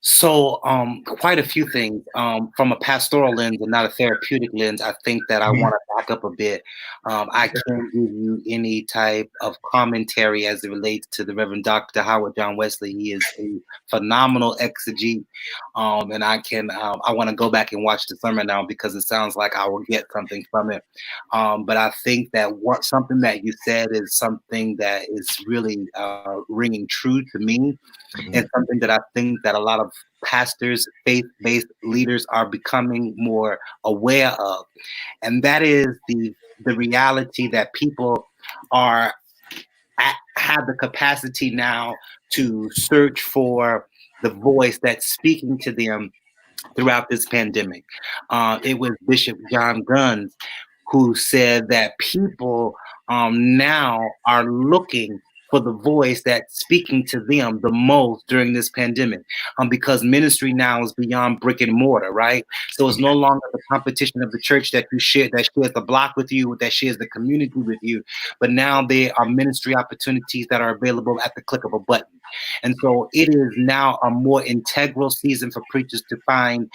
S4: So quite a few things from a pastoral lens and not a therapeutic lens. I think that I want to back up a bit. I can't give you any type of commentary as it relates to the Reverend Dr. Howard John Wesley. He is a phenomenal exegete, and I want to go back and watch the sermon now because it sounds like I will get something from it. But I think that something that you said is something that is really ringing true to me. And something that I think that a lot of pastors, faith-based leaders are becoming more aware of. And that is the reality that people have the capacity now to search for the voice that's speaking to them throughout this pandemic. It was Bishop John Guns who said that people now are looking for the voice that's speaking to them the most during this pandemic, because ministry now is beyond brick and mortar, right? So it's no longer the competition of the church that shares the block with you, that shares the community with you, but now there are ministry opportunities that are available at the click of a button. And so it is now a more integral season for preachers to find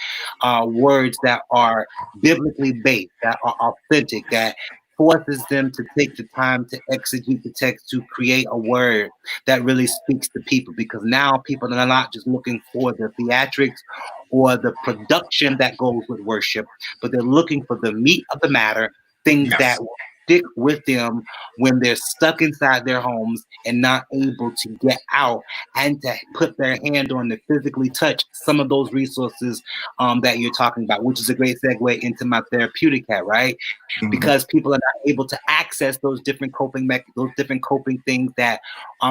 S4: words that are biblically based, that are authentic, that forces them to take the time to execute the text, to create a word that really speaks to people, because now people are not just looking for the theatrics or the production that goes with worship, but they're looking for the meat of the matter, things that
S1: Yes.
S4: will stick with them when they're stuck inside their homes and not able to get out, and to put their hand on, to physically touch some of those resources that you're talking about, which is a great segue into my therapeutic hat, right?
S1: Mhm.
S4: Because people are not able to access those different those different coping things that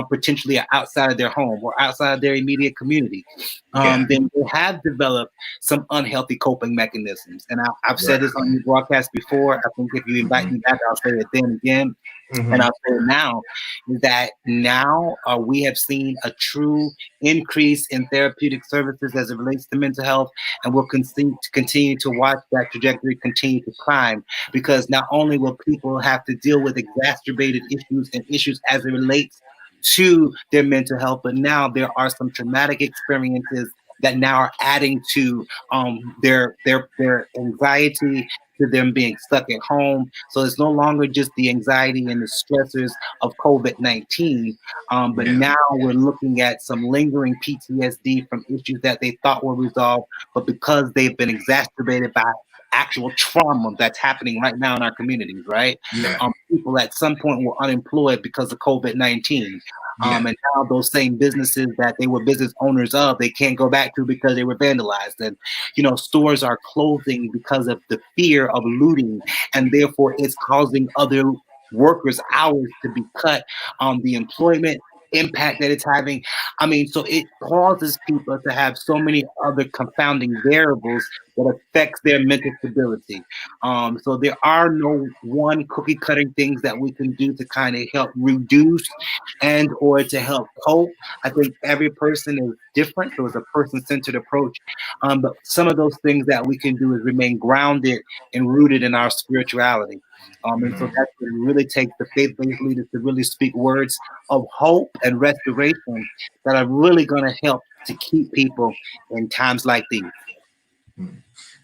S4: potentially are outside of their home or outside of their immediate community.
S1: Yeah.
S4: Then they have developed some unhealthy coping mechanisms. And I've said
S1: Right.
S4: this on your broadcast before. I think if you invite
S1: Mhm.
S4: me back, I'll say it then again. And
S1: Mhm.
S4: I'll say it now, is that now we have seen a true increase in therapeutic services as it relates to mental health, and we'll continue to watch that trajectory continue to climb, because not only will people have to deal with exacerbated issues and issues as it relates to their mental health, but now there are some traumatic experiences that now are adding to their anxiety, to them being stuck at home. So it's no longer just the anxiety and the stressors of COVID-19, but
S1: Yeah.
S4: now we're looking at some lingering PTSD from issues that they thought were resolved, but because they've been exacerbated by actual trauma that's happening right now in our communities, right?
S1: Yeah.
S4: People at some point were unemployed because of COVID-19.
S1: Yeah.
S4: And now those same businesses that they were business owners of, they can't go back to because they were vandalized. And, stores are closing because of the fear of looting, and therefore it's causing other workers' hours to be cut. The employment impact that it's having. I mean, so it causes people to have so many other confounding variables that affects their mental stability. So there are no one cookie cutting things that we can do to kind of help reduce and or to help cope. I think every person is different, so it's a person centered approach. But some of those things that we can do is remain grounded and rooted in our spirituality. And so
S1: Mhm.
S4: that's what it really takes the faith-based leaders to really speak words of hope and restoration that are really going to help to keep people in times like these.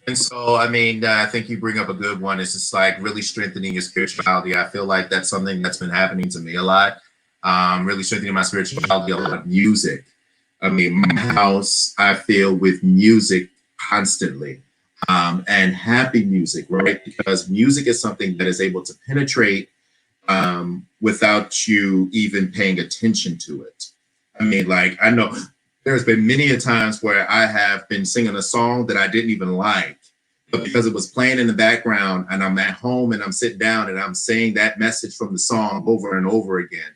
S1: And so, I mean, I think you bring up a good one. It's just like really strengthening your spirituality. I feel like that's something that's been happening to me a lot. Really strengthening my spirituality, a lot of music. I mean, my house, I feel with music constantly, and happy music, right? Because music is something that is able to penetrate without you even paying attention to it. I mean, like, I know there's been many a times where I have been singing a song that I didn't even like, but because it was playing in the background and I'm at home and I'm sitting down and I'm saying that message from the song over and over again.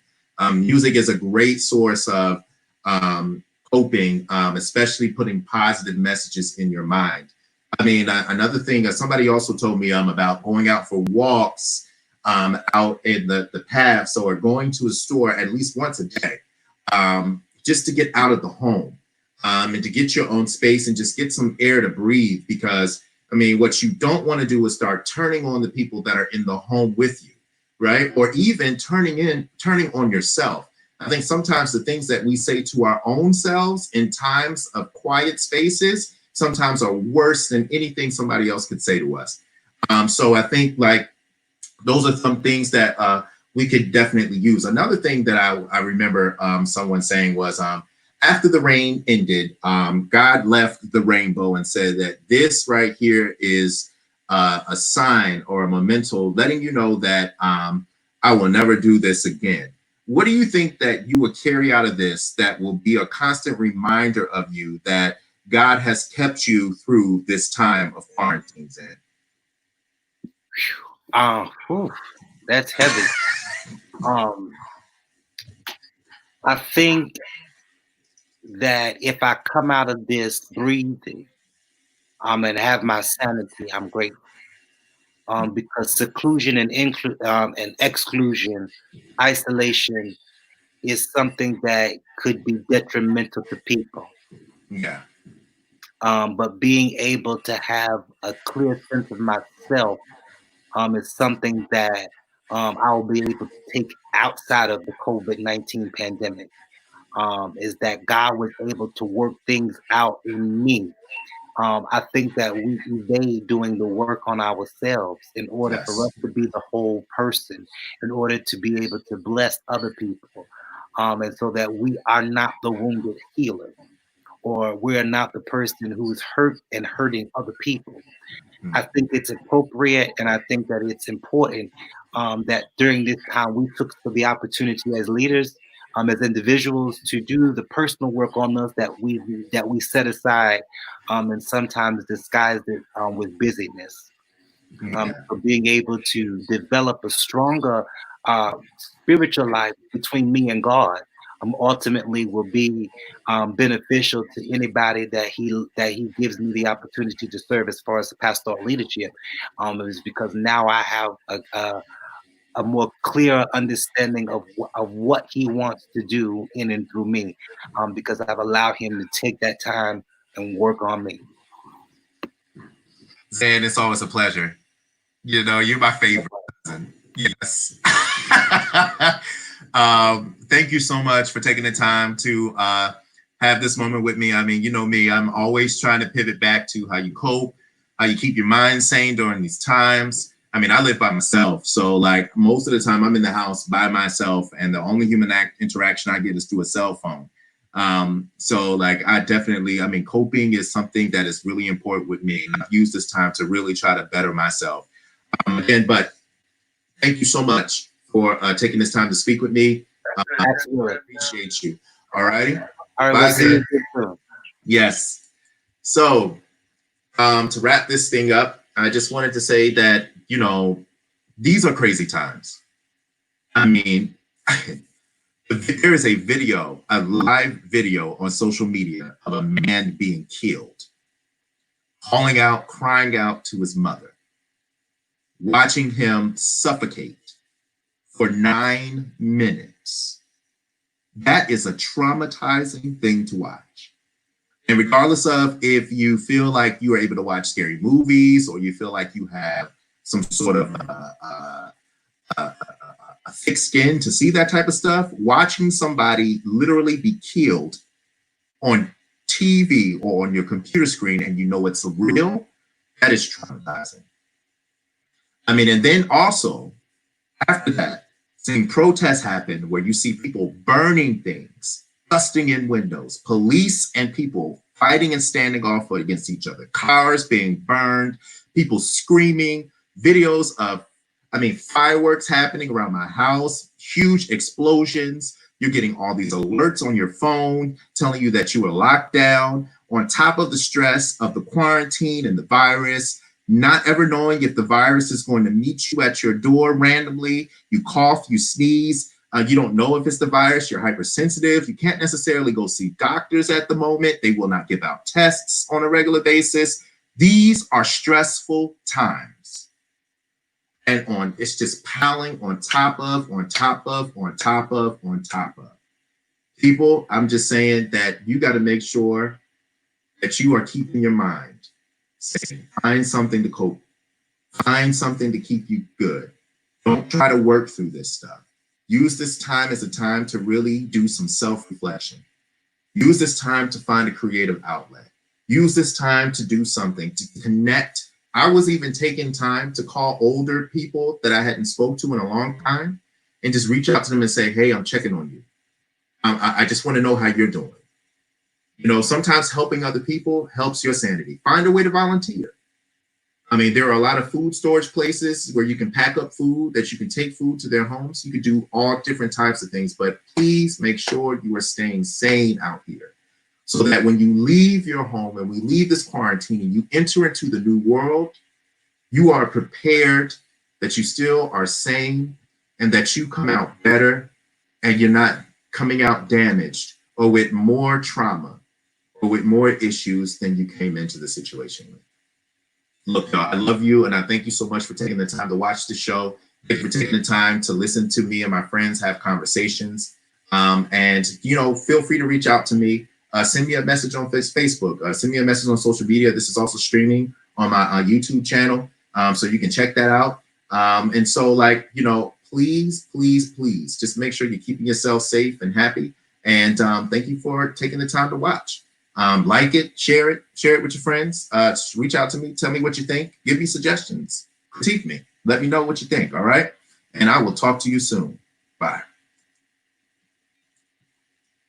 S1: Music is a great source of coping, especially putting positive messages in your mind. I mean, another thing, somebody also told me about going out for walks out in the paths, or going to a store at least once a day, just to get out of the home, and to get your own space and just get some air to breathe. Because, I mean, what you don't want to do is start turning on the people that are in the home with you, right? Or even turning on yourself. I think sometimes the things that we say to our own selves in times of quiet spaces sometimes are worse than anything somebody else could say to us. So I think, like, those are some things that we could definitely use. Another thing that I remember someone saying was, after the rain ended, God left the rainbow and said that this right here is a sign or a memento letting you know that I will never do this again. What do you think that you would carry out of this that will be a constant reminder of you that God has kept you through this time of quarantine, Zan?
S4: Whew, that's heavy. Um, I think that if I come out of this breathing, and have my sanity, I'm grateful. Because seclusion and and exclusion, isolation is something that could be detrimental to people.
S1: Yeah.
S4: But being able to have a clear sense of myself is something that I will be able to take outside of the COVID-19 pandemic. Is that God was able to work things out in me, I think that we evade doing the work on ourselves in order for us
S1: Yes.
S4: to be the whole person, in order to be able to bless other people, and so that we are not the wounded healer, or we're not the person who's hurt and hurting other people. I think it's appropriate, and I think that it's important that during this time we took the opportunity as leaders, as individuals, to do the personal work on us that we set aside, and sometimes disguise it with busyness. So being able to develop a stronger spiritual life between me and God ultimately will be beneficial to anybody that he gives me the opportunity to serve as far as the pastoral leadership. Is because now I have a more clear understanding of what he wants to do in and through me, because I've allowed him to take that time and work on me.
S1: Zan, it's always a pleasure. You know, you're my favorite cousin. Yes. Thank you so much for taking the time to have this moment with me. I mean, you know me, I'm always trying to pivot back to how you cope, how you keep your mind sane during these times. I mean, I live by myself. So like most of the time I'm in the house by myself, and the only human interaction I get is through a cell phone. So like I mean, coping is something that is really important with me. I've used this time to really try to better myself. Again, but thank you so much for taking this time to speak with me.
S4: Absolutely.
S1: I appreciate you. All righty.
S4: All right,
S1: Bye,
S4: we'll see you
S1: Zan. Yes. So to wrap this thing up, I just wanted to say that, you know, these are crazy times. I mean, there is a live video on social media of a man being killed, calling out, crying out to his mother, watching him suffocate for 9 minutes. That is a traumatizing thing to watch. And regardless of if you feel like you are able to watch scary movies, or you feel like you have some sort of a thick skin to see that type of stuff, watching somebody literally be killed on TV or on your computer screen and you know it's real, that is traumatizing. I mean, and then also after that, seeing protests happen where you see people burning things, busting in windows, police and people fighting and standing off against each other, cars being burned, people screaming, videos of, fireworks happening around my house, huge explosions. You're getting all these alerts on your phone telling you that you were locked down, on top of the stress of the quarantine and the virus, not ever knowing if the virus is going to meet you at your door randomly. You cough, you sneeze, you don't know if it's the virus, you're hypersensitive. You can't necessarily go see doctors at the moment. They will not give out tests on a regular basis. These are stressful times. And it's just piling on top of, on top of, on top of, on top of. People, I'm just saying that you got to make sure that you are keeping your mind sane. Find something to cope. Find something to keep you good. Don't try to work through this stuff. Use this time as a time to really do some self-reflection. Use this time to find a creative outlet. Use this time to do something, to connect. I was even taking time to call older people that I hadn't spoke to in a long time and just reach out to them and say, hey, I'm checking on you. I just want to know how you're doing. You know, sometimes helping other people helps your sanity. Find a way to volunteer. I mean, there are a lot of food storage places where you can pack up food, that you can take food to their homes. You can do all different types of things, but please make sure you are staying sane out here so that when you leave your home and we leave this quarantine and you enter into the new world, you are prepared, that you still are sane, and that you come out better and you're not coming out damaged or with more trauma or with more issues than you came into the situation with. Look, y'all, I love you, and I thank you so much for taking the time to watch the show. Thank you for taking the time to listen to me and my friends have conversations. And, you know, feel free to reach out to me. Send me a message on Facebook. Send me a message on social media. This is also streaming on my YouTube channel, so you can check that out. And so, like, you know, please, please, please, just make sure you're keeping yourself safe and happy. And thank you for taking the time to watch. Like it, share it with your friends. Reach out to me, tell me what you think, give me suggestions, critique me, let me know what you think. All right, and I will talk to you soon. Bye.